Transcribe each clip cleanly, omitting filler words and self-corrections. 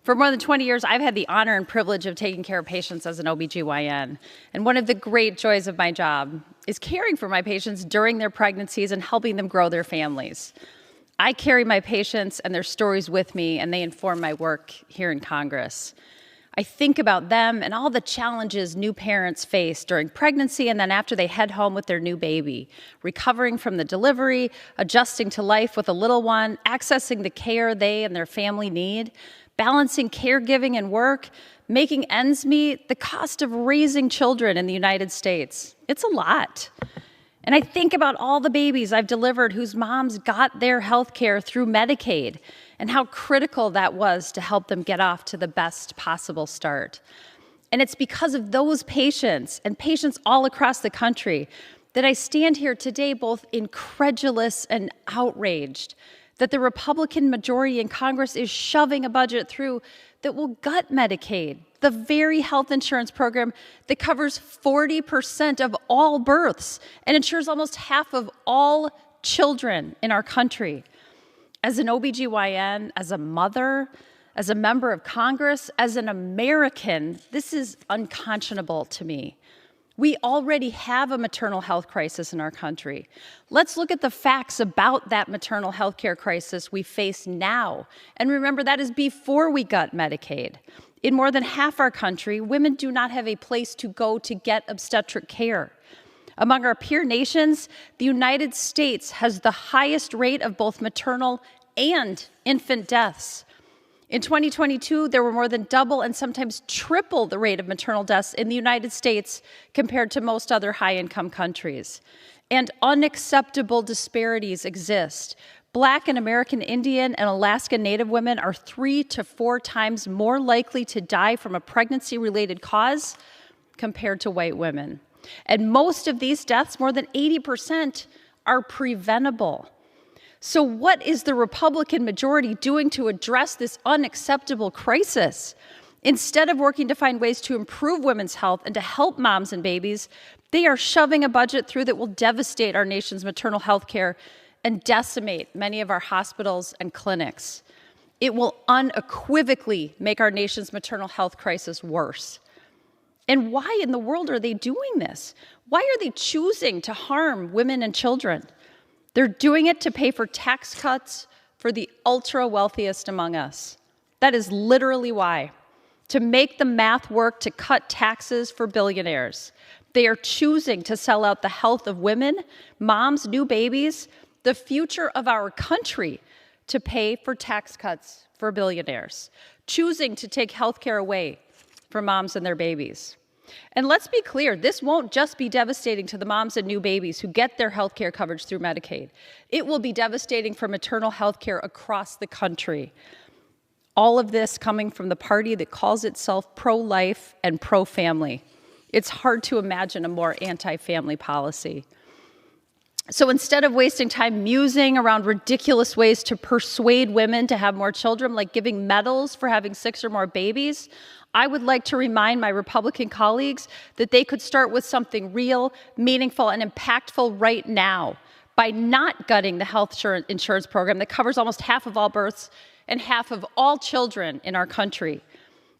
For more than 20 years, I've had the honor and privilege of taking care of patients as an OBGYN. And one of the great joys of my job is caring for my patients during their pregnancies and helping them grow their families. I carry my patients and their stories with me, and they inform my work here in Congress. I think about them and all the challenges new parents face during pregnancy and then after they head home with their new baby, recovering from the delivery, adjusting to life with a little one, accessing the care they and their family need, balancing caregiving and work, making ends meet, the cost of raising children in the United States. It's a lot. And I think about all the babies I've delivered whose moms got their health care through Medicaid and how critical that was to help them get off to the best possible start. And it's because of those patients and patients all across the country that I stand here today both incredulous and outraged that the Republican majority in Congress is shoving a budget through that will gut Medicaid, the very health insurance program that covers 40% of all births and insures almost half of all children in our country. As an OBGYN, as a mother, as a member of Congress, as an American, this is unconscionable to me. We already have a maternal health crisis in our country. Let's look at the facts about that maternal health care crisis we face now. And remember, that is before we got Medicaid. In more than half our country, women do not have a place to go to get obstetric care. Among our peer nations, the United States has the highest rate of both maternal and infant deaths. In 2022, there were more than double and sometimes triple the rate of maternal deaths in the United States compared to most other high-income countries. And unacceptable disparities exist. Black and American Indian and Alaska Native women are 3 to 4 times more likely to die from a pregnancy-related cause compared to white women. And most of these deaths, more than 80%, are preventable. So what is the Republican majority doing to address this unacceptable crisis? Instead of working to find ways to improve women's health and to help moms and babies, they are shoving a budget through that will devastate our nation's maternal health care and decimate many of our hospitals and clinics. It will unequivocally make our nation's maternal health crisis worse. And why in the world are they doing this? Why are they choosing to harm women and children? They're doing it to pay for tax cuts for the ultra wealthiest among us. That is literally why. To make the math work to cut taxes for billionaires. They are choosing to sell out the health of women, moms, new babies, the future of our country to pay for tax cuts for billionaires. Choosing to take health care away from moms and their babies. And let's be clear, this won't just be devastating to the moms and new babies who get their health care coverage through Medicaid. It will be devastating for maternal health care across the country. All of this coming from the party that calls itself pro-life and pro-family. It's hard to imagine a more anti-family policy. So instead of wasting time musing around ridiculous ways to persuade women to have more children, like giving medals for having 6 or more babies, I would like to remind my Republican colleagues that they could start with something real, meaningful, and impactful right now by not gutting the health insurance program that covers almost half of all births and half of all children in our country.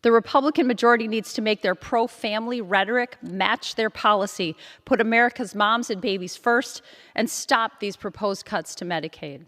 The Republican majority needs to make their pro-family rhetoric match their policy, put America's moms and babies first, and stop these proposed cuts to Medicaid.